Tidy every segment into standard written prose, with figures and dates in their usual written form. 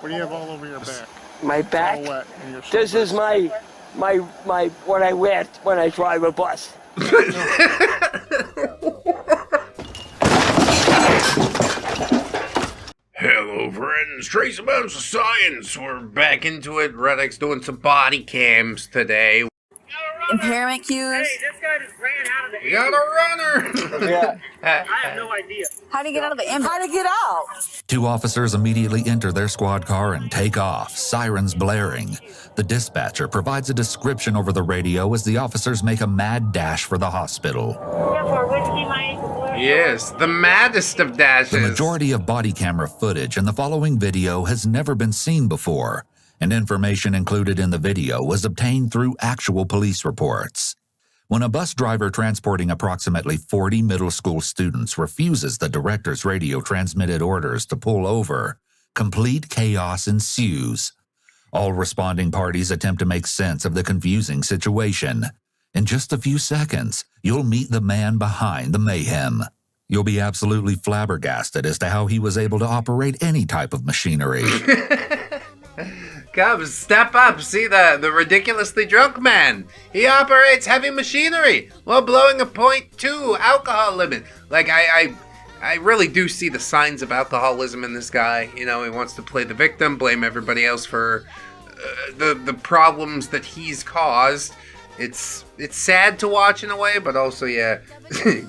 What do you have all over your back? My back? All wet in your This is my what I wear when I drive a bus. Hello friends, trace amounts of science. We're back into it. Reddick's doing some body cams today. Impairment cues. Hey, this guy just ran out of the We got a runner! Yeah. I have no idea. How to get out of the ambulance? How to get out? Two officers immediately enter their squad car and take off, sirens blaring. The dispatcher provides a description over the radio as the officers make a mad dash for the hospital. Yes, the maddest of dashes. The majority of body camera footage in the following video has never been seen before, and information included in the video was obtained through actual police reports. When a bus driver transporting approximately 40 middle school students refuses the director's radio transmitted orders to pull over, complete chaos ensues. All responding parties attempt to make sense of the confusing situation. In just a few seconds, you'll meet the man behind the mayhem. You'll be absolutely flabbergasted as to how he was able to operate any type of machinery. Come, step up, see the ridiculously drunk man. He operates heavy machinery while blowing a .2 alcohol limit. Like, I really do see the signs of alcoholism in this guy. You know, he wants to play the victim, blame everybody else for the problems that he's caused. It's sad to watch in a way, but also, yeah,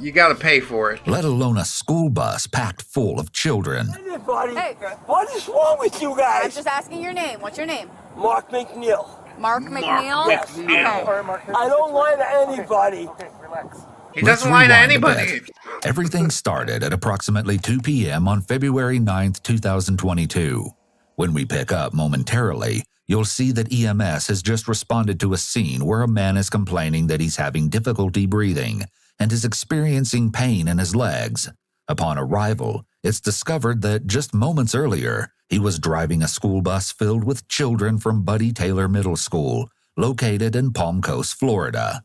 you gotta pay for it. Let alone a school bus packed full of children. Hey, What is wrong with you I'm guys? just asking your name. What's your name? Mark McNeill. Mark McNeill? Yes. McNeill. I don't lie to anybody. He doesn't lie to Let's rewind a anybody. bit. Everything started at approximately 2 p.m. on February 9th, 2022. When we pick up momentarily, you'll see that EMS has just responded to a scene where a man is complaining that he's having difficulty breathing and is experiencing pain in his legs. Upon arrival, it's discovered that just moments earlier, he was driving a school bus filled with children from Buddy Taylor Middle School, located in Palm Coast, Florida.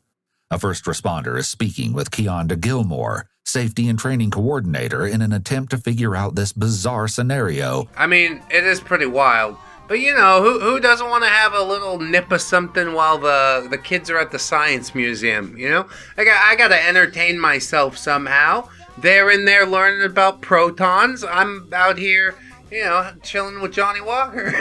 A first responder is speaking with Keonda Gilmore, safety and training coordinator, in an attempt to figure out this bizarre scenario. I mean, it is pretty wild. But you know, who doesn't want to have a little nip of something while the kids are at the science museum, you know? I gotta entertain myself somehow. They're in there learning about protons. I'm out here, you know, chilling with Johnny Walker.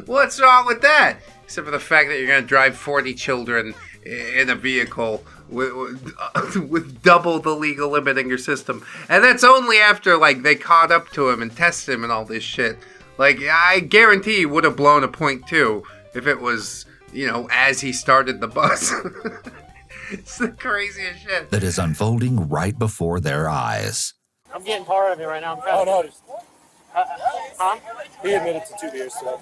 What's wrong with that? Except for the fact that you're gonna drive 40 children in a vehicle with double the legal limit in your system. And that's only after, like, they caught up to him and tested him and all this shit. Like, I guarantee he would have blown a .2 if it was, you know, as he started the bus. It's the craziest shit. That is unfolding right before their eyes. I'm getting part of it right now. Oh, no. Huh? He admitted to 2 beers today.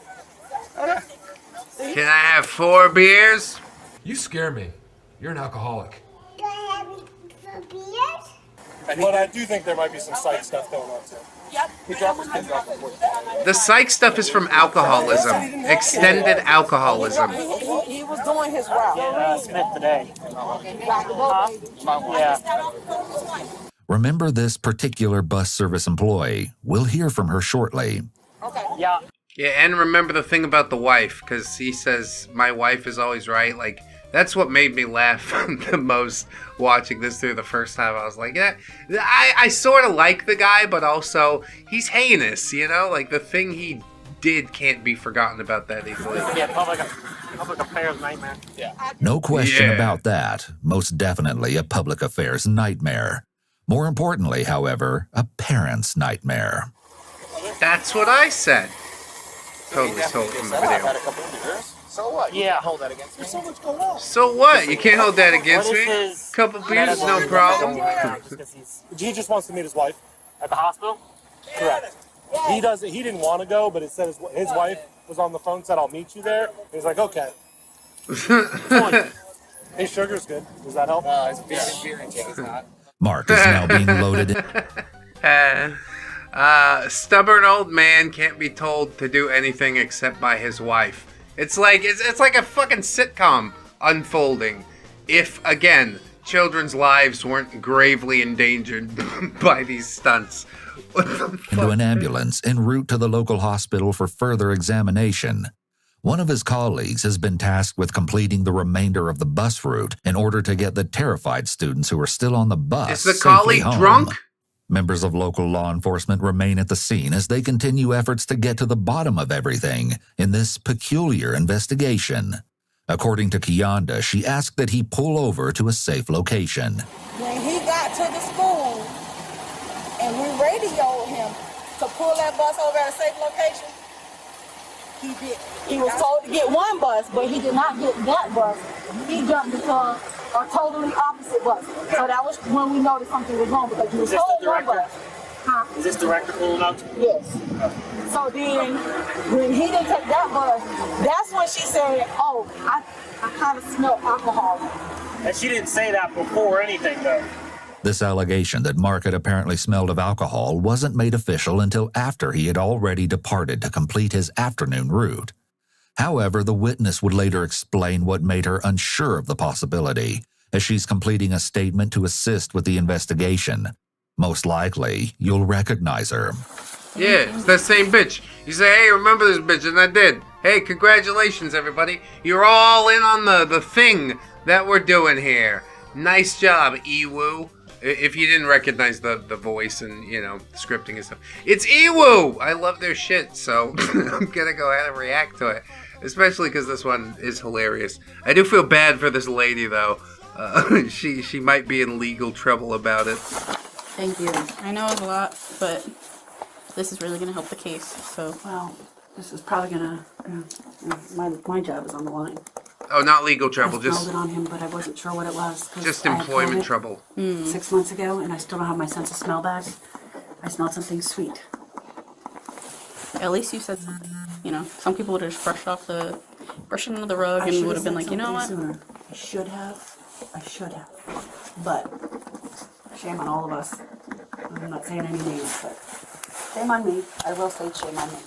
Can I have 4 beers? You scare me. You're an alcoholic. But I do think there might be some psych stuff going on, too. He dropped his kids off at work. The psych stuff is from alcoholism. Extended alcoholism. He was doing his route. Smith today. Yeah. Remember this particular bus service employee. We'll hear from her shortly. Yeah. Yeah, and remember the thing about the wife, because he says, my wife is always right. Like, that's what made me laugh the most watching this through the first time. I was like, yeah, I sort of like the guy, but also he's heinous, you know? Like, the thing he did can't be forgotten about that easily. Yeah, public affairs nightmare. Yeah. No question Yeah. about that. Most definitely a public affairs nightmare. More importantly, however, a parent's nightmare. That's what I said. Totally stole it from the video. Had a couple of beers. So what? Yeah. Hold that against me. There's so much going on. So what? You can't hold that against What is me? his Couple beers, no problem. Just 'cause he's He just wants to meet his wife. at the hospital? Correct. He didn't want to go, but it said his wife was on the phone, said, I'll meet you there. He's like, okay. Hey, sugar's good. Does that help? It's beer intake is not. Mark is now being loaded. Stubborn old man can't be told to do anything except by his wife. It's like a fucking sitcom unfolding. If, again, children's lives weren't gravely endangered by these stunts. What the fuck? into an ambulance en route to the local hospital for further examination. One of his colleagues has been tasked with completing the remainder of the bus route in order to get the terrified students who are still on the bus Is the safely colleague home. drunk? Members of local law enforcement remain at the scene as they continue efforts to get to the bottom of everything in this peculiar investigation. According to Kionda, she asked that he pull over to a safe location. When he got to the school and we radioed him to pull that bus over at a safe location, he did. He was told to get one bus, but he did not get that bus. He jumped into a totally opposite bus. So that was when we noticed something was wrong because he was told one bus. Huh? Is this director pulling up? Yes. So then, when he didn't take that bus, that's when she said, oh, I kind of smelled alcohol. And she didn't say that before anything, though. This allegation that Mark had apparently smelled of alcohol wasn't made official until after he had already departed to complete his afternoon route. However, the witness would later explain what made her unsure of the possibility, as she's completing a statement to assist with the investigation. Most likely, you'll recognize her. Yeah, it's that same bitch. You say, hey, remember this bitch, and I did. Hey, congratulations, everybody. You're all in on the thing that we're doing here. Nice job, Ewu. If you didn't recognize the voice and, you know, scripting and stuff. It's Ewu! I love their shit, so I'm gonna go ahead and react to it. Especially because this one is hilarious. I do feel bad for this lady, though. She might be in legal trouble about it. Thank you. I know it's a lot, but this is really going to help the case, so. Well, this is probably going to, my job is on the line. Oh, not legal trouble, I just smelled it on him, but I wasn't sure what it was. just employment trouble. 6 months ago, and I still don't have my sense of smell back. I smelled something sweet. At least you said, you know, some people would have just brushed it under the rug and would have been like, you know what? Sooner. I should have. But shame on all of us. I'm not saying any names, but shame on me. I will say shame on me.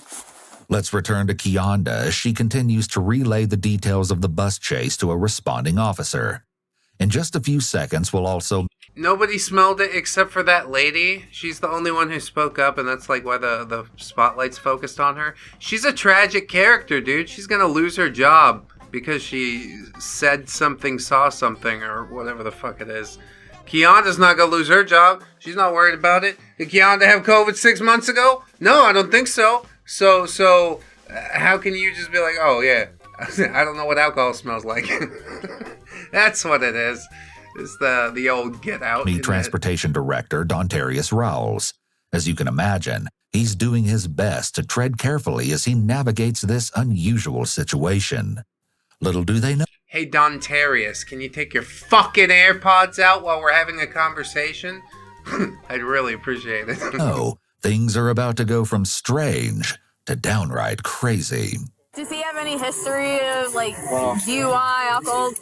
Let's return to Kionda as she continues to relay the details of the bus chase to a responding officer. In just a few seconds, we'll also... Nobody smelled it except for that lady. She's the only one who spoke up, and that's like why the spotlight's focused on her. She's a tragic character, dude. She's gonna lose her job because she said something, saw something, or whatever the fuck it is. Kionda's not gonna lose her job. She's not worried about it. Did Kionda have COVID 6 months ago? No, I don't think so. So, how can you just be like, oh yeah, I don't know what alcohol smells like. That's what it is. It's the old get out. Transportation Director Dontarius Rowles. As you can imagine, he's doing his best to tread carefully as he navigates this unusual situation. Little do they know. Hey, Dontarius, can you take your fucking AirPods out while we're having a conversation? I'd really appreciate it. No, things are about to go from strange to downright crazy. Does he have any history of like DUI, alcohol,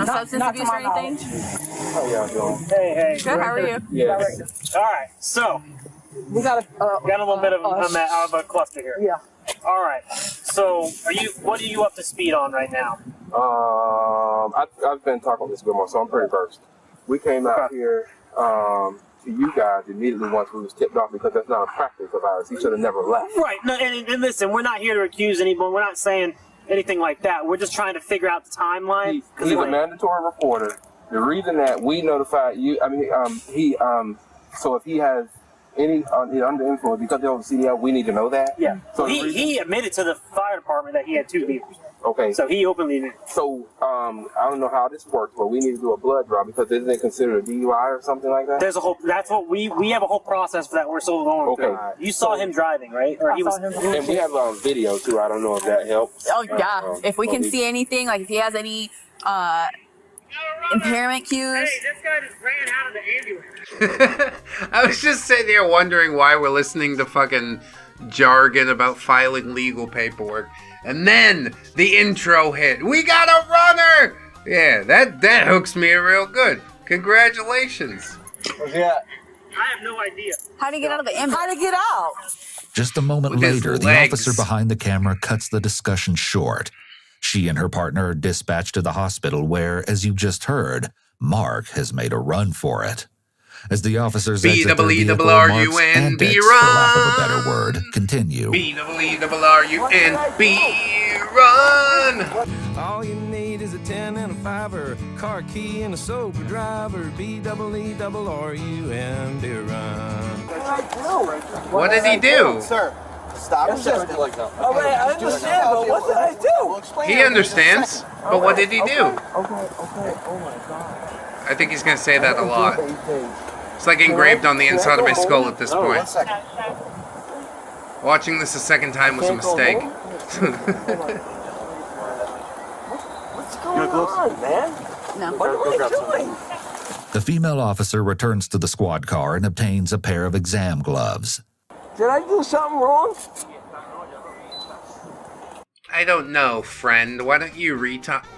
substance abuse or anything? How y'all doing? Hey. Good. How are you? Yeah. All right. So We got a little bit of a cluster here. Yeah. All right. So what are you up to speed on right now? I've been talking with this good one, so I'm pretty versed. We came out here to you guys immediately once we was tipped off because that's not a practice of ours. He should have never left. Right. No, and listen, we're not here to accuse anyone. We're not saying anything like that. We're just trying to figure out the timeline. He's a mandatory reporter. The reason that we notified you, so if he has any under influence because they're on the CDL, we need to know that. Yeah. So he admitted to the fire department that he had 2 beers. Okay. So he openly admitted. So I don't know how this works, but we need to do a blood draw because isn't it considered a DUI or something like that? There's a whole. That's what we have a whole process for that. We're still going through. You saw him driving, right? Or he was. And we have video too. I don't know if that helps. Oh yeah. If we can see anything, like if he has any impairment cues. Hey, this guy just ran out of the ambulance. I was just sitting here wondering why we're listening to fucking jargon about filing legal paperwork. And then the intro hit. We got a runner! Yeah, that hooks me real good. Congratulations. Yeah. I have no idea. How'd he get out of the ambulance? How'd he get out? Just a moment With his later, the legs. officer behind the camera cuts the discussion short. She and her partner are dispatched to the hospital where, as you just heard, Mark has made a run for it. as the officers exit their vehicle marks and bits, for lack of a better word, continue. B-double-E-double-R-U-N-B, run! All you need is a 10 and a 5-er, car key and a sober driver. B-double-E-double-R-U-N-B, run. What did he do? Sir, stop insisting like that. All right, I understand, but what did I do? He understands, but what did he do? Okay, oh my God. I think he's gonna say that a lot. It's like engraved on the inside of my skull at this point. 1 second. Watching this a second time was a mistake. What's going on, man? No. What am I doing? The female officer returns to the squad car and obtains a pair of exam gloves. Did I do something wrong? I don't know, friend. Why don't you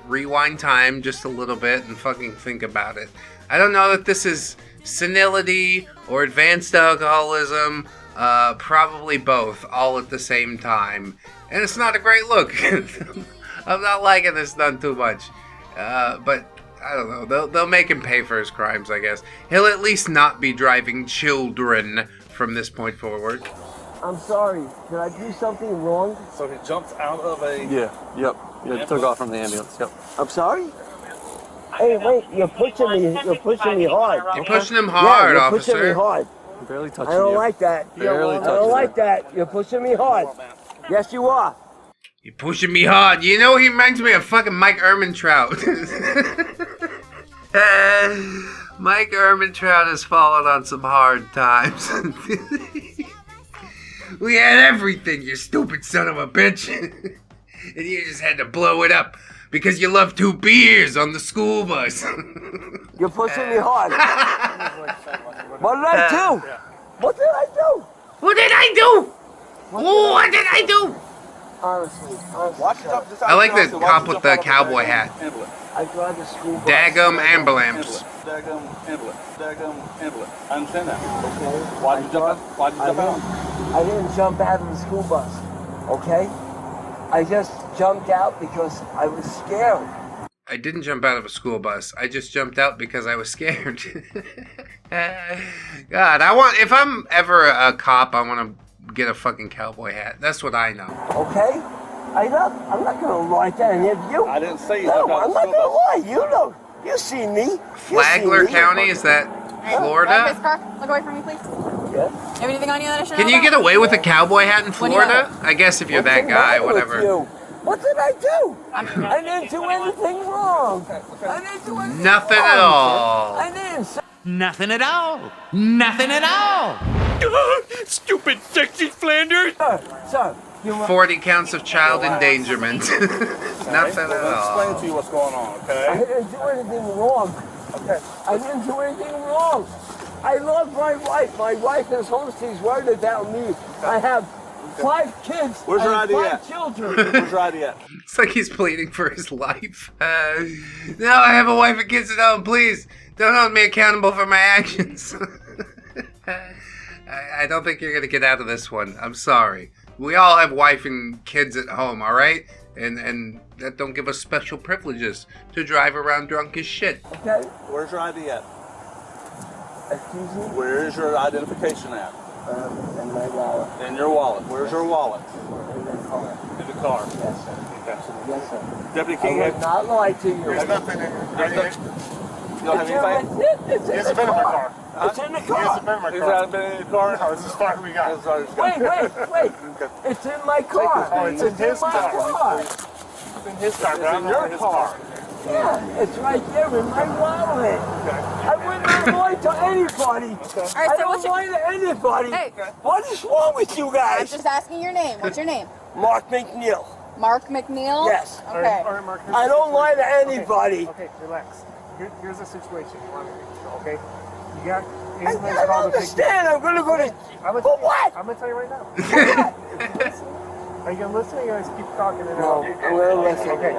rewind time just a little bit and fucking think about it? I don't know that this is senility or advanced alcoholism. Probably both, all at the same time. And it's not a great look. I'm not liking this done too much. But I don't know. They'll make him pay for his crimes, I guess. He'll at least not be driving children from this point forward. I'm sorry. Did I do something wrong? So he jumped out of a... Yeah, took off from the ambulance, yep. I'm sorry? Hey, wait, you're pushing me hard. You're pushing him hard, you're officer. Pushing me hard. I'm barely touching I don't you. like that. Barely I don't like that. You're pushing me hard. Yes, you are. You're pushing me hard. You know, he reminds me of fucking Mike Ehrmantraut. Mike Ehrmantraut has fallen on some hard times. We had everything, you stupid son of a bitch. And you just had to blow it up because you love 2 beers on the school bus. You're pushing me hard. What did I do? What did I do? What did I do? What did I do? Honestly. I like the cop with the cowboy hat. I drive the school bus. Daggum ambulance. Daggum ambulance. I understand that. Okay. Why did you jump out? I didn't jump out of the school bus. Okay? I just jumped out because I was scared. I didn't jump out of a school bus. I just jumped out because I was scared. God, if I'm ever a cop, I want to get a fucking cowboy hat. That's what I know. Okay? I'm not going to lie to any of you. I didn't say you No, jumped out I'm of not the going to school lie. You know. You see me. Flagler County, is that Florida? His car. Look away from me, please. Yeah. Have anything on you that I should Can know you about? get away with a cowboy hat in What do you Florida? I guess if you're that guy, whatever. What did I do? I didn't do anything wrong. I didn't do anything Nothing wrong. at all. I didn't say Nothing at all. Nothing at all. Stupid sexy Flanders. Sir, 40 counts of child endangerment. Nothing at Explain all. to you what's going on, I okay? didn't do anything wrong. Okay. I didn't do anything wrong. I love my wife. My wife is home. She's worried about me. I have 5 kids Where's your and ID 5 at? children. Where's your ID at? It's like he's pleading for his life. No, I have a wife and kids at home. Please, don't hold me accountable for my actions. I don't think you're going to get out of this one. I'm sorry. We all have wife and kids at home, all right? And that don't give us special privileges to drive around drunk as shit. Okay. Where's your ID at? Excuse me? Where is your identification at? In my wallet. In your wallet. Where's your wallet? In the car. In the car. Yes, sir. Okay. Yes, sir. Deputy I King, would not lie to you. there's nothing in here. You don't have anything? It's in the car. It's in the car. Has that been in your car? No, this is far we got. Wait. It's in my car. Oh, it's in his my car. It's in his car, but I don't know his car. Yeah, it's right there in my wallet. I would not lie to anybody. Alright, I so don't what's your... lie to anybody. Hey. What is wrong with you I'm guys? just asking your name. What's your name? Mark McNeill. Mark McNeill? Yes. Okay. All right, Mark, I don't lie to anybody. Okay, relax. Here's the situation. Okay? You got... I don't understand. I'm going to go to... For what? I'm going to tell you right now. Are you going to listen or are you going to keep talking? No, I'm going to listen. Okay. I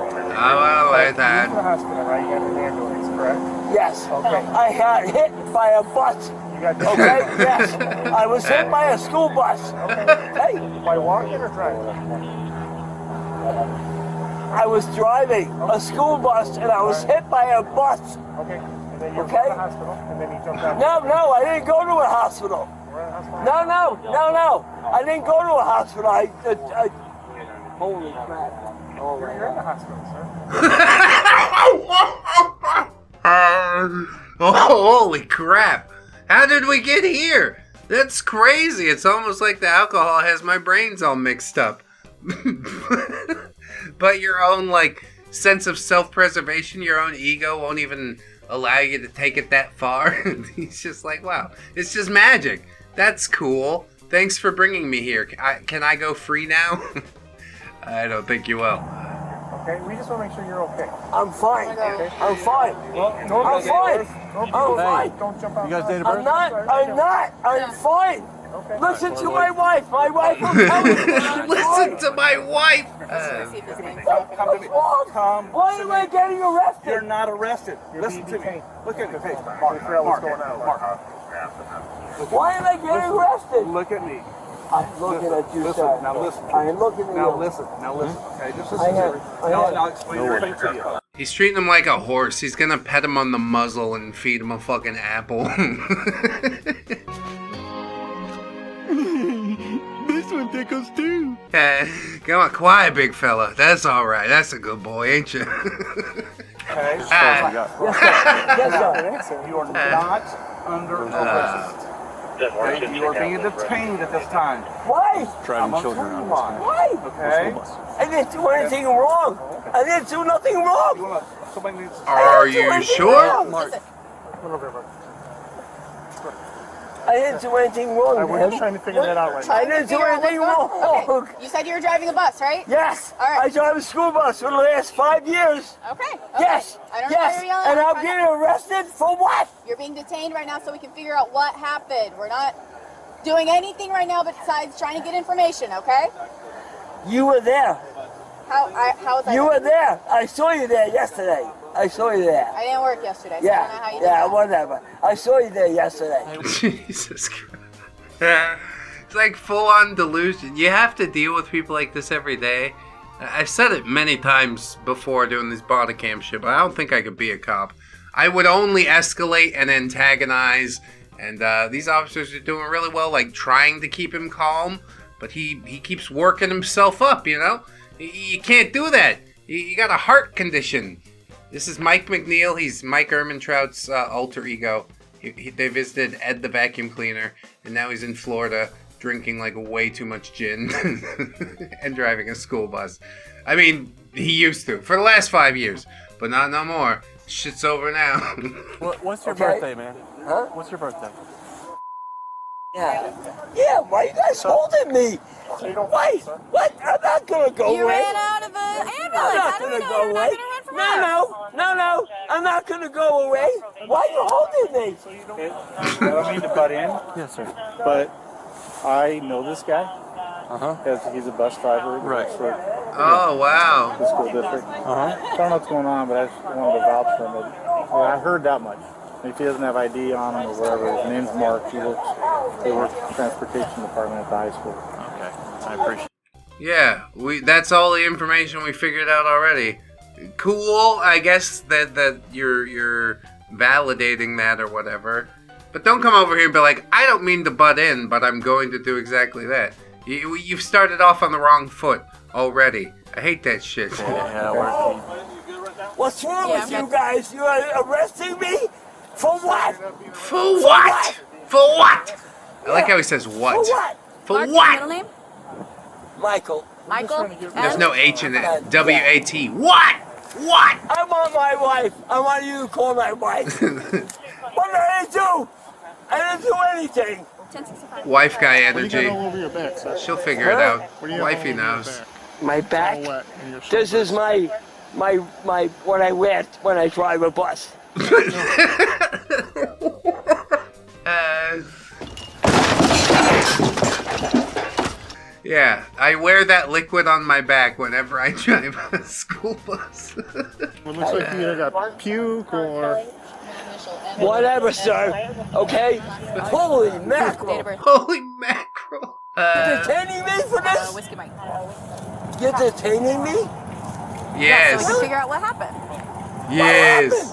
want to let You went to the hospital, right? You got an ambulance, correct? Yes. Okay. I got hit by a bus. You got Okay? Yes. I was hit by a school bus. Okay? By walking or driving? I was driving a school bus and I was hit by a bus. Okay. then you went Okay? to the hospital, and then you jumped out. No, I didn't go to a hospital. No. I didn't go to a hospital. Holy crap. Oh, You're in the hospital, sir. Holy crap. How did we get here? That's crazy. It's almost like the alcohol has my brains all mixed up. But your own, like, sense of self-preservation, your own ego won't even allow you to take it that far. He's just like, wow, it's just magic. That's cool. Thanks for bringing me here. Can I go free now? I don't think you will. Okay, we just want to make sure you're okay. I'm fine. Okay. I'm fine. I'm fine. I'm fine. Don't jump out. You guys dated birth? I'm not. I'm fine. Okay. Listen to my wife. My wife will tell you. Listen to my wife. Why am I getting arrested? You're not arrested. Listen to me. Look at me. Hey, Mark. Why am I getting arrested? Look at me. I'm looking at you, Listen, sir. now listen. I am looking at you. Now listen. Okay, just listen to me. Now explain everything to you. He's treating him like a horse. He's gonna pet him on the muzzle and feed him a fucking apple. This one tickles too. Come on, quiet, big fella. That's all right. That's a good boy, ain't you? Okay. Yes, sir. You are not under arrest. Okay, you are being detained at this time. Why? Driving children around. Why? Okay. I didn't do anything wrong. I didn't do nothing wrong. Somebody needs. Are you sure? Mark. I didn't do anything wrong. We're just trying to figure that out right now. I didn't do anything wrong. Okay. You said you were driving a bus, right? Yes. All right. I drive a school bus for the last 5 years. Okay. Yes. I don't know why you're yelling. And I'm getting arrested for what? You're being detained right now so we can figure out what happened. We're not doing anything right now besides trying to get information, okay? You were there. How was I? You were there. I saw you there yesterday. I saw you there. I didn't work yesterday, so I don't know how you did Yeah, that. whatever. I saw you there yesterday. Jesus Christ. It's like full-on delusion. You have to deal with people like this every day. I've said it many times before doing this Bodycam shit, but I don't think I could be a cop. I would only escalate and antagonize, and these officers are doing really well, like trying to keep him calm, but he keeps working himself up, you know? You can't do that. You got a heart condition. This is Mike McNeill. He's Mike Ehrmantraut's alter ego. They visited Ed the vacuum cleaner, and now he's in Florida drinking like way too much gin and driving a school bus. I mean, he used to for the last 5 years, but not no more. Shit's over now. What's your birthday, man? Huh? What's your birthday? Yeah. Yeah, why you guys holding me? Why? What? I'm not gonna go You away. ran out of an ambulance. I'm not How do we gonna know go you're away. not gonna run from us? No. I'm not gonna go away. Why are you holding me? I don't mean to butt in. Yes, sir. But I know this guy. Because he's a bus driver. Right. For Oh, wow. the school district. So I don't know what's going on, but I just wanted to vouch for him. I heard that much. If he doesn't have ID on him or whatever, his name's Mark. They work transportation department at the high school. Okay. I appreciate it. Yeah, that's all the information we figured out already. Cool, I guess that you're validating that or whatever. But don't come over here and be like, I don't mean to butt in, but I'm going to do exactly that. You've started off on the wrong foot already. I hate that shit. What's wrong with you guys? You are arresting me? For what? For what? For what? I like how he says what. For what? For Mark, what? Middle name? Michael. Michael? There's no H in it. W-A-T. What? What? I want my wife. I want you to call my wife. What did I do? I didn't do anything. Wife guy What do you got energy. all over your back, sir? She'll figure it out. What do you got all Wifey over your knows. back? My back? All wet in your This is my what I wear when I drive a bus. Yeah, I wear that liquid on my back whenever I drive a school bus. It looks like you either got puke or... Whatever, sir. Okay? Holy mackerel. Holy mackerel. You're detaining me for this? Whiskey Mike. You're detaining me? Yeah, so we Yes. can figure out what happened. Yes.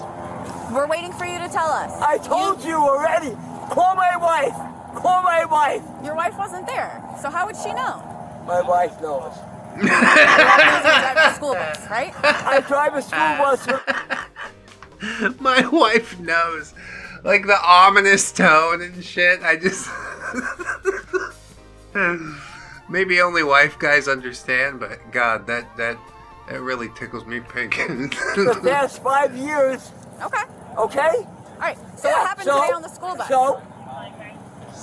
We're waiting for you to tell us. I told you already. Call my wife. Call my wife. Your wife wasn't there, so how would she know? My wife knows. You drive a school bus, right? I drive a school bus. My wife knows. Like the ominous tone and shit. I just... Maybe only wife guys understand, but God, that really tickles me pink. The past 5 years. Okay. Okay? Alright, so what happened today on the school bus?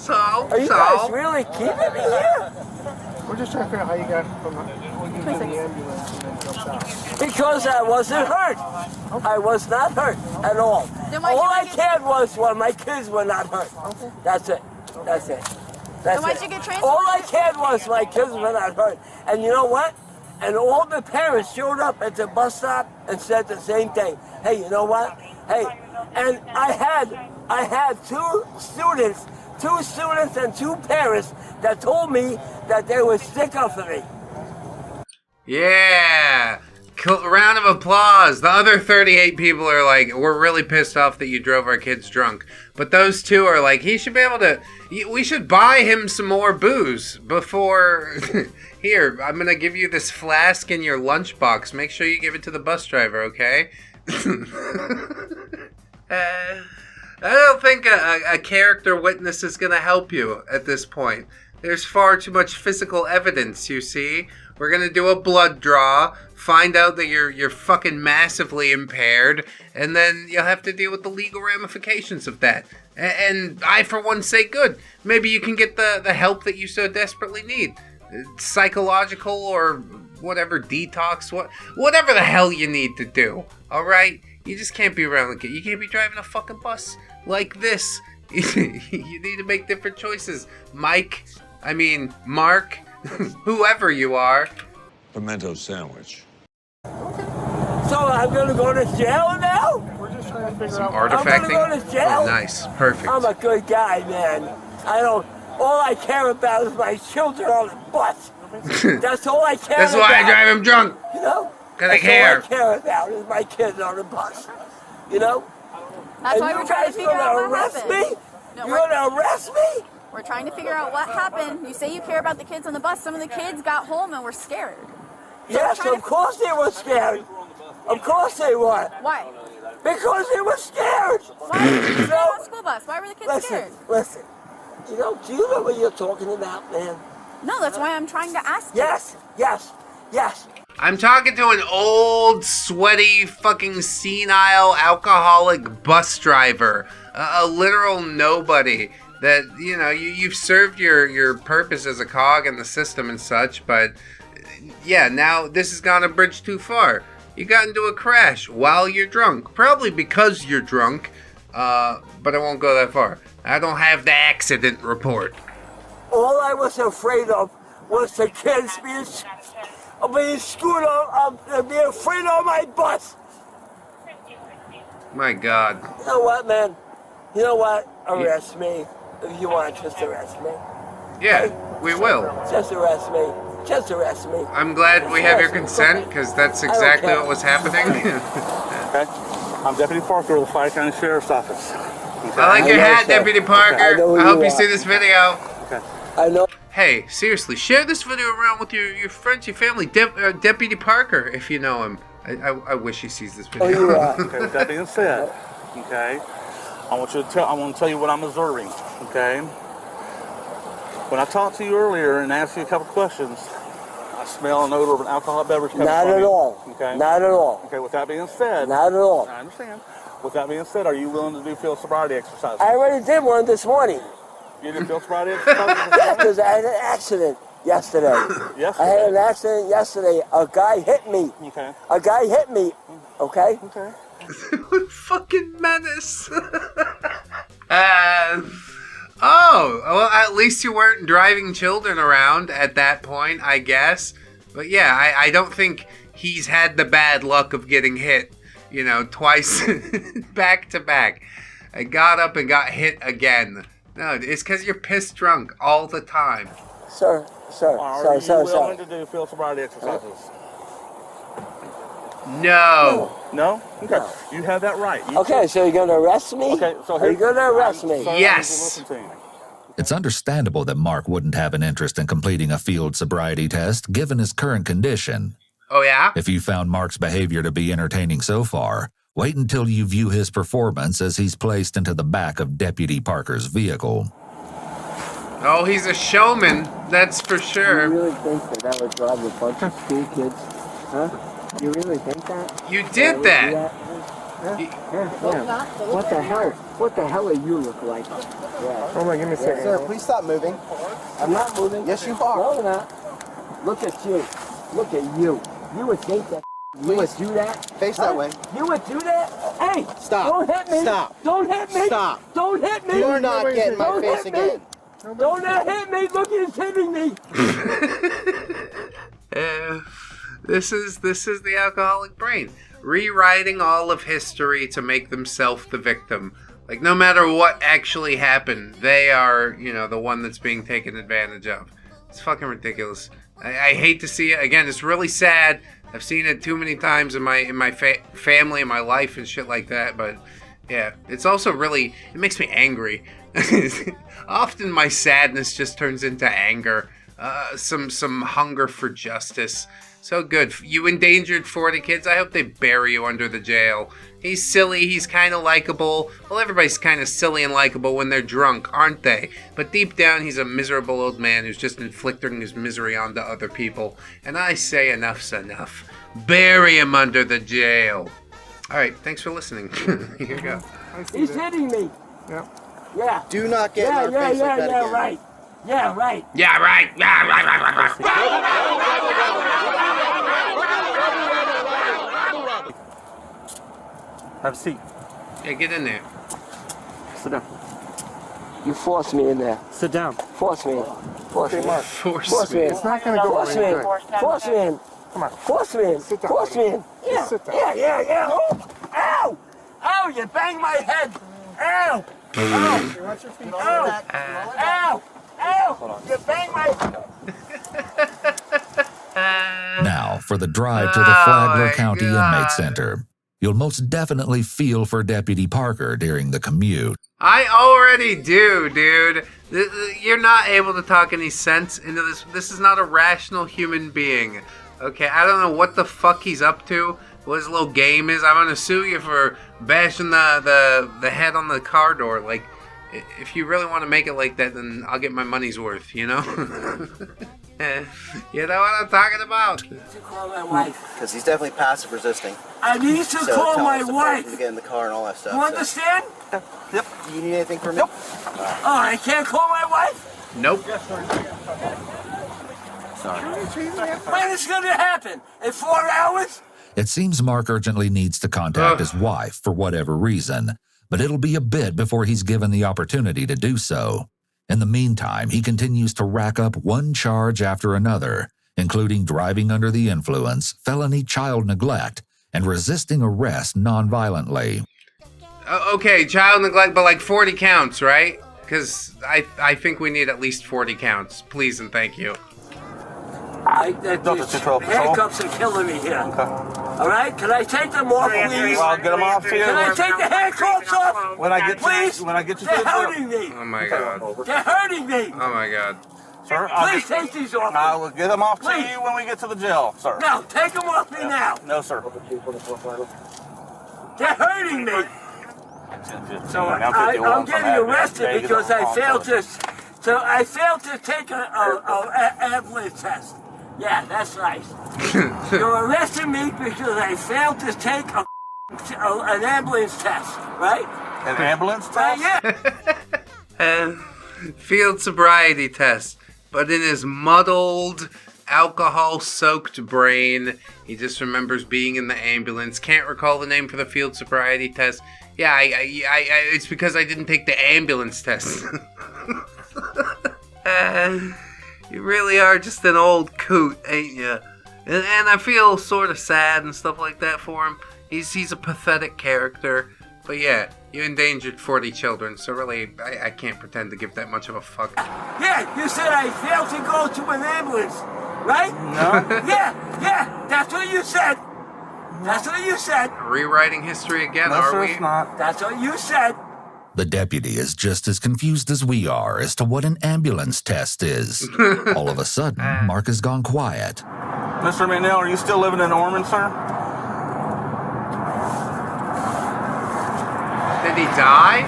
Are you guys really keeping me here? We're just trying to figure out how you got from the ambulance and then jumped out. Because I wasn't hurt. I was not hurt at all. All I cared was my kids were not hurt. That's it. That's it. Then why'd you get transported? All I cared was my kids were not hurt. And you know what? And all the parents showed up at the bus stop and said the same thing. Hey, you know what? Hey, and I had two students and two parents that told me that they would stick up for me. Yeah! Round of applause. The other 38 people are like, we're really pissed off that you drove our kids drunk. But those two are like, he should be able to... We should buy him some more booze before... Here, I'm going to give you this flask in your lunchbox. Make sure you give it to the bus driver, okay? I don't think a character witness is going to help you at this point. There's far too much physical evidence, you see. We're going to do a blood draw, find out that you're fucking massively impaired, and then you'll have to deal with the legal ramifications of that. And I, for one, say good. Maybe you can get the help that you so desperately need. Psychological or whatever, detox, whatever the hell you need to do, alright? You just can't be around like it. You can't be driving a fucking bus like this. You need to make different choices. Mark, whoever you are. Pimento sandwich. So I'm gonna go to jail now? We're just trying to figure Some out. artifacting? I'm gonna go to jail? Oh, nice. Perfect. I'm a good guy, man. All I care about is my children on the bus. That's all I care about. That's why I drive him drunk. You know? Because I care. That's all I care about is my kids on the bus. You know? That's why we're trying to figure out what happened. You're gonna arrest me? We're trying to figure out what happened. You say you care about the kids on the bus. Some of the kids got home and were scared. Yes, of course they were scared. Of course they were. Why? Because they were scared. Why were the kids on the school bus? Why were the kids scared? Listen. Do you know what you're talking about, man? No, that's why I'm trying to ask you. Yes. I'm talking to an old, sweaty, fucking senile, alcoholic bus driver. A literal nobody. That, you've served your purpose as a cog in the system and such, but yeah, now this has gone a bridge too far. You got into a crash while you're drunk. Probably because you're drunk, but I won't go that far. I don't have the accident report. All I was afraid of was the kids being screwed up, being afraid on my bus. My God. You know what, man? You know what? Arrest me. If you want, just arrest me. Yeah, we will. Just arrest me. Just arrest me. I'm glad we have your consent, because that's exactly what was happening. Okay. I'm Deputy Parker of the Fire County Sheriff's Office. Okay. I like your hat, Deputy Parker. I hope you see this video. Okay. I know. Hey, seriously, share this video around with your friends, your family. Deputy Parker, if you know him. I wish he sees this video. Oh, you are. Okay, with that being said, okay, I want to tell you what I'm observing, okay? When I talked to you earlier and asked you a couple questions, I smell an odor of an alcoholic beverage coming Not from at you. all. Okay? Not at all. Okay, with that being said, Not at all. I understand. With that being said, are you willing to do field sobriety exercises? I already did one this morning. You did field sobriety exercises this morning? Because I had an accident yesterday. Yesterday? I had an accident yesterday. A guy hit me. Okay. A guy hit me. Okay? Okay. What fucking menace. Oh, well, at least you weren't driving children around at that point, I guess. But yeah, I don't think he's had the bad luck of getting hit, twice back to back. I got up and got hit again. No, it's because you're pissed drunk all the time. Sir. Are you willing to do field sobriety exercises? No. No? Okay. You have that right. Okay, so you're going to arrest me? Okay, so Are you going to arrest me? Yes. It's understandable that Mark wouldn't have an interest in completing a field sobriety test given his current condition. Oh, yeah? If you found Mark's behavior to be entertaining so far, wait until you view his performance as he's placed into the back of Deputy Parker's vehicle. Oh, he's a showman, that's for sure. You really think that would drive a bunch of school kids? Huh? You really think that? You did that. Huh? Yeah. What the hell? What the hell do you look like? Yeah. Hold on, give me a second. Sir, please stop moving. I'm not moving. Yes, you are. No, I'm not. Look at you. Look at you. You would think that. You would do that? Face that way. You would do that? Hey! Stop. Don't hit me! Stop. Don't hit me! Stop. Don't hit me! You're not getting my Don't face hit me. again. Don't hit me! Look, he's hitting me! This is the alcoholic brain. Rewriting all of history to make themselves the victim. Like, no matter what actually happened, they are, the one that's being taken advantage of. It's fucking ridiculous. I hate to see it. Again, it's really sad. I've seen it too many times in my family, in my life, and shit like that. But yeah, it's also really, it makes me angry. Often my sadness just turns into anger, some hunger for justice. So good. You endangered 40 kids. I hope they bury you under the jail. He's silly. He's kind of likable. Well, everybody's kind of silly and likable when they're drunk, aren't they? But deep down, he's a miserable old man who's just inflicting his misery onto other people. And I say enough's enough. Bury him under the jail. All right. Thanks for listening. Here you go. He's hitting me. Yeah. Yeah. Do not get in our face like that again. Right. Yeah, right. Yeah, right. Yeah, right. Have a seat. Yeah, get in there. Sit down. You forced me in there. Sit down. Force me. Force me. Force me. It's not going to go Force me in. Force me in. Come on. Force me in. Sit down. Force me in. Yeah. Sit down. Yeah. Oh. Ow! Ow! You banged my head. Ow! Ow! Watch your feet. Ow! Ow! Ow! You banged my. Now, for the drive to the Flagler County Inmate Center. You'll most definitely feel for Deputy Parker during the commute. I already do, dude. You're not able to talk any sense into this. This is not a rational human being. Okay, I don't know what the fuck he's up to, what his little game is. I'm gonna sue you for bashing the head on the car door. Like, if you really want to make it like that, then I'll get my money's worth, you know? You know what I'm talking about? I need to call my wife. Because he's definitely passive resisting. I need to call my wife. To get in the car and all that stuff. You understand? Yep. Do you need anything from me? Nope. Oh, I can't call my wife? Nope. Sorry. When is it going to happen? In 4 hours? It seems Mark urgently needs to contact his wife for whatever reason, but it'll be a bit before he's given the opportunity to do so. In the meantime, he continues to rack up one charge after another, including driving under the influence, felony child neglect, and resisting arrest nonviolently. Okay, child neglect, but like 40 counts, right? Because I think we need at least 40 counts. Please and thank you. Handcuffs are killing me here. Okay. All right, can I take them off, please? Well, I'll get them off to you. Can I take the handcuffs off? When I get please? When I get you They're to the hurting me. Oh my god. They're hurting me. Oh my god. Sir, Please take these off me. I will get them off to Please. you when we get to the jail, sir. No, take them off me now. No, sir. They're hurting me. So I'm getting arrested because I failed to. So I failed to take an ambulance test. Yeah, that's right. You're arresting me because I failed to take an ambulance test, right? An ambulance test? Yeah. Field sobriety test. But in his muddled, alcohol-soaked brain, he just remembers being in the ambulance. Can't recall the name for the field sobriety test. Yeah, it's because I didn't take the ambulance test. You really are just an old coot, ain't you? And I feel sort of sad and stuff like that for him. He's a pathetic character. But yeah, you endangered 40 children, so really, I can't pretend to give that much of a fuck. Yeah, you said I failed to go to an ambulance, right? No. Yeah, that's what you said. That's what you said. Rewriting history again, are we? It's not. That's what you said. The deputy is just as confused as we are as to what an ambulance test is. All of a sudden, Mark has gone quiet. Mr. McNeill, are you still living in Ormond, sir? Did he die?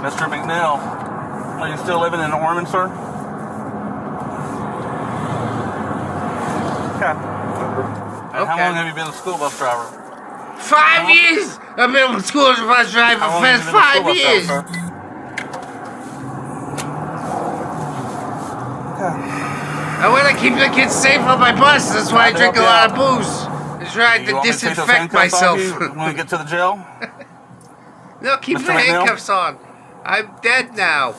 Mr. McNeill, are you still living in Ormond, sir? Okay. And how long have you been a school bus driver? 5 years! I've been a school bus driver for the past 5 years! I want to keep the kids safe on my bus, that's why I drink a lot of booze. I try to disinfect myself. When we get to the jail? No, keep the handcuffs on. I'm dead now.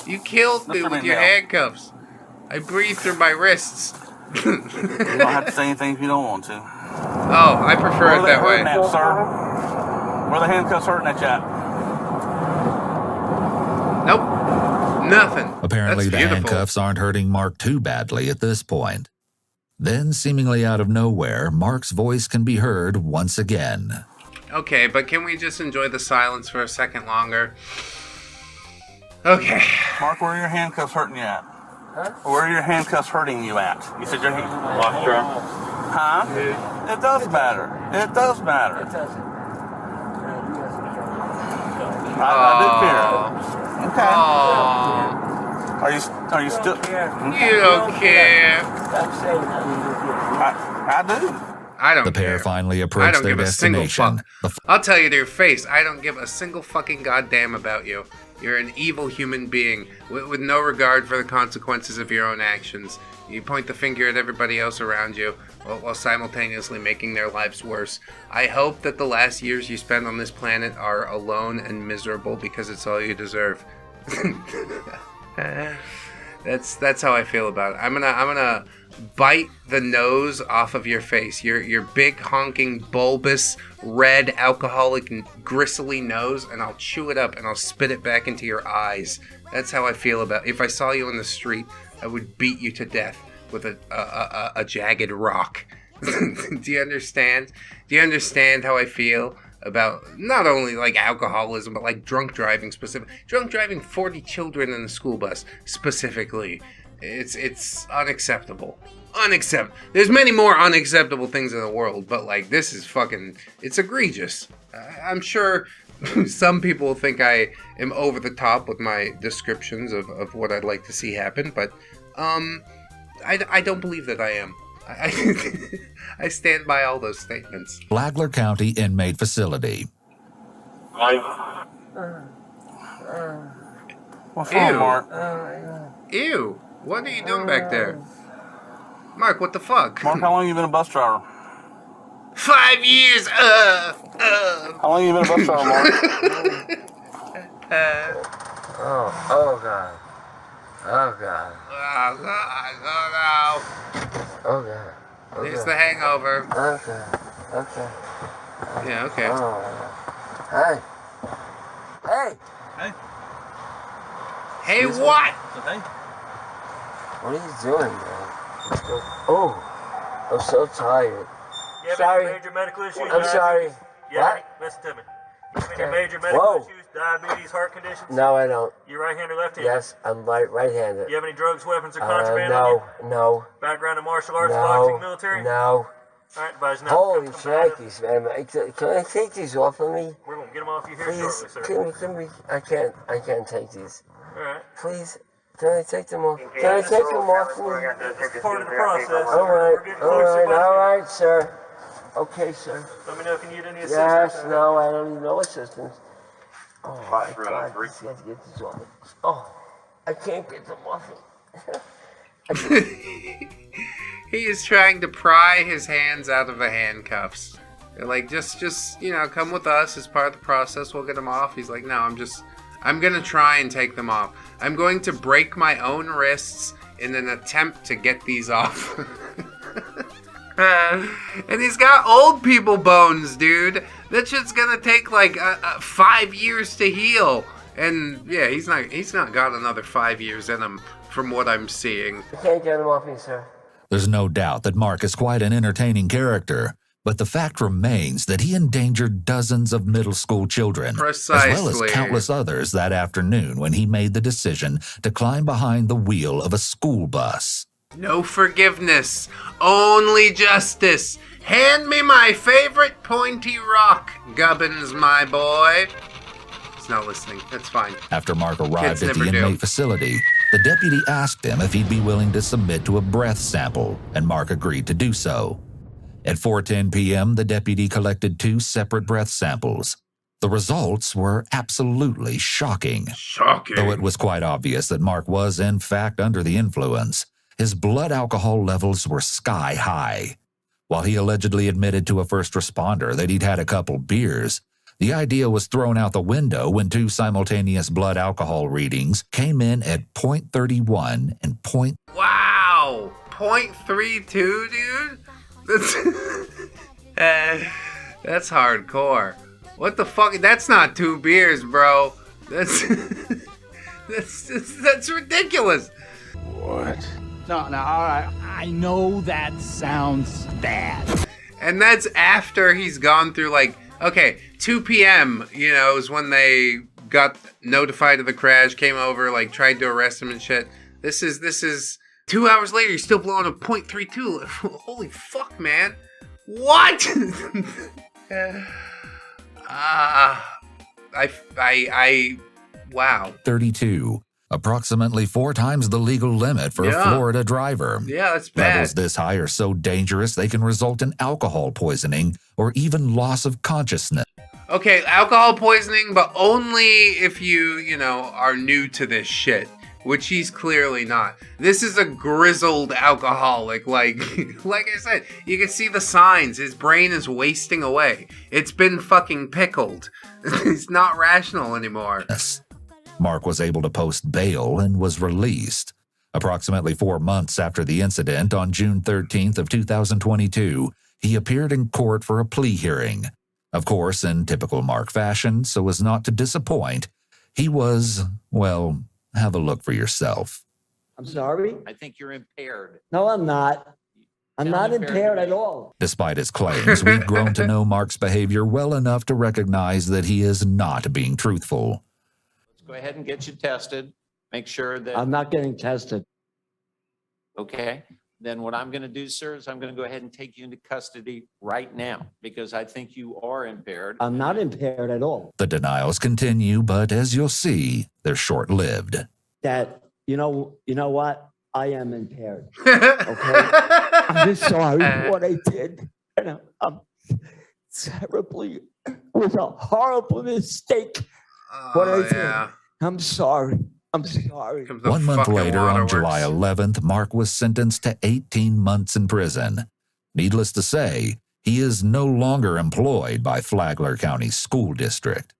You killed me with your handcuffs. I breathe through my wrists. You don't have to say anything if you don't want to. Oh, I prefer it that way. At, sir? Where are the handcuffs hurting at you at? Nope. Nothing. Apparently the handcuffs aren't hurting Mark too badly at this point. Then, seemingly out of nowhere, Mark's voice can be heard once again. Okay, but can we just enjoy the silence for a second longer? Okay. Mark, where are your handcuffs hurting you at? Huh? Where are your handcuffs hurting you at? You said your handcuffs. Huh? It does matter. It does matter. It doesn't. I did care. Okay. Are you still? You don't care. I do. I don't The pair care. finally approach their destination. I'll tell you to your face, I don't give a single fucking goddamn about you. You're an evil human being with no regard for the consequences of your own actions. You point the finger at everybody else around you while simultaneously making their lives worse. I hope that the last years you spend on this planet are alone and miserable because it's all you deserve. That's how I feel about it. I'm gonna bite the nose off of your face. Your big honking bulbous red alcoholic gristly nose, and I'll chew it up and I'll spit it back into your eyes. That's how I feel about it. If I saw you on the street, I would beat you to death with a jagged rock. Do you understand? Do you understand how I feel about not only like alcoholism, but like drunk driving drunk driving 40 children in a school bus specifically? It's unacceptable. Unacceptable. There's many more unacceptable things in the world, but like this is fucking, it's egregious. I'm sure some people think I am over the top with my descriptions of what I'd like to see happen, but I don't believe that I am. I stand by all those statements. Flagler County Inmate Facility. What's wrong, Mark? Ew. What are you doing back there? Mark, what the fuck? Mark, how long have you been a bus driver? 5 years. How long have you been a bus driver, Mark? Oh God. Oh God. Oh no. Oh God. Okay. It's the hangover. Okay. Okay. Yeah, okay. Oh. Hey. Hey. Hey. Hey, what? Hey. What are you doing, man? Oh, I'm so tired. You have Sorry. any major medical issues? I'm sorry. Yeah, listen to me. You have any major medical issues? Diabetes, heart conditions? No, I don't. You right-handed, left-handed? Yes, I'm right-handed. You have any drugs, weapons, or contraband no, on you? No. Background in martial arts, No, boxing, military? No. All right, advise now. Holy shnikes, man. Can I take these off of me? We're going to get them off you here Please, shortly, sir. can we, I can't take these. All right. Please, can I take them off? Can I take them off of me? This is part of the process. All right, sir. Okay, sir. Let me know if you need any assistance. Yes, no, I don't need no assistance. Oh, my God, I just have to get these off. Oh, I can't get them off. He is trying to pry his hands out of the handcuffs. They're like, just, come with us as part of the process. We'll get them off. He's like, no, I'm going to try and take them off. I'm going to break my own wrists in an attempt to get these off. And he's got old people bones, dude. That shit's gonna take like 5 years to heal. And yeah, he's not got another 5 years in him from what I'm seeing. I can't get them off me, sir. There's no doubt that Mark is quite an entertaining character, But the fact remains that he endangered dozens of middle school children, Precisely. as well as countless others that afternoon when he made the decision to climb behind the wheel of a school bus. No forgiveness, only justice. Hand me my favorite pointy rock, Gubbins, my boy. He's not listening. That's fine. After Mark arrived Kids at the never do. inmate facility, the deputy asked him if he'd be willing to submit to a breath sample, and Mark agreed to do so. At 4:10 p.m., the deputy collected 2 separate breath samples. The results were absolutely shocking. Shocking. Though it was quite obvious that Mark was, in fact, under the influence, his blood alcohol levels were sky high. While he allegedly admitted to a first responder that he'd had a couple beers, the idea was thrown out the window when 2 simultaneous blood alcohol readings came in at 0.31 and Wow! 0.32, dude? That's hardcore. What the fuck? That's not 2 beers, bro. That's that's ridiculous. What? No, all right. I know that sounds bad. And that's after he's gone through, like, okay, 2 p.m., you know, is when they got notified of the crash, came over, like, tried to arrest him and shit. This is 2 hours later, he's still blowing a 0.32. Holy fuck, man. What? Wow. 32, approximately 4 times the legal limit for a Florida driver. Yeah, that's bad. Levels this high are so dangerous they can result in alcohol poisoning or even loss of consciousness. Okay, alcohol poisoning, but only if you know, are new to this shit, which he's clearly not. This is a grizzled alcoholic, like I said, you can see the signs. His brain is wasting away. It's been fucking pickled. He's not rational anymore. Mark was able to post bail and was released. Approximately 4 months after the incident, on June 13th of 2022, he appeared in court for a plea hearing. Of course, in typical Mark fashion, so as not to disappoint, he was, well, have a look for yourself. I'm sorry? I think you're impaired. No, I'm not. I'm not impaired at all. Despite his claims, we've grown to know Mark's behavior well enough to recognize that he is not being truthful. Let's go ahead and get you tested. Make sure that... I'm not getting tested. Okay. Then what I'm going to do, sir, is I'm going to go ahead and take you into custody right now because I think you are impaired. I'm not impaired at all. The denials continue, but as you'll see, they're short-lived. Dad, you know what? I am impaired. Okay? I'm just sorry for what I did. And I'm terribly, it was a horrible mistake. What I did. I'm sorry. I'm sorry. 1 month later, on July 11th, Mark was sentenced to 18 months in prison. Needless to say, he is no longer employed by Flagler County School District.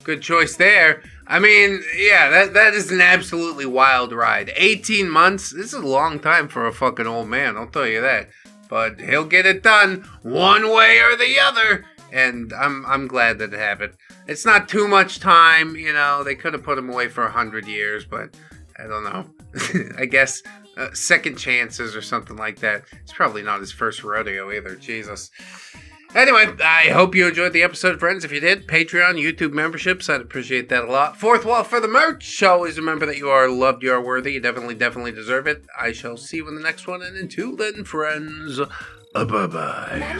Good choice there. I mean, yeah, that is an absolutely wild ride. 18 months? This is a long time for a fucking old man, I'll tell you that. But he'll get it done one way or the other. And I'm glad that it happened. It's not too much time, you know. They could have put him away for 100 years, but I don't know. I guess second chances or something like that. It's probably not his first rodeo either. Jesus. Anyway, I hope you enjoyed the episode, friends. If you did, Patreon, YouTube memberships, I'd appreciate that a lot. Fourth wall for the merch. Always remember that you are loved, you are worthy. You definitely deserve it. I shall see you in the next one. And until then, friends, bye-bye.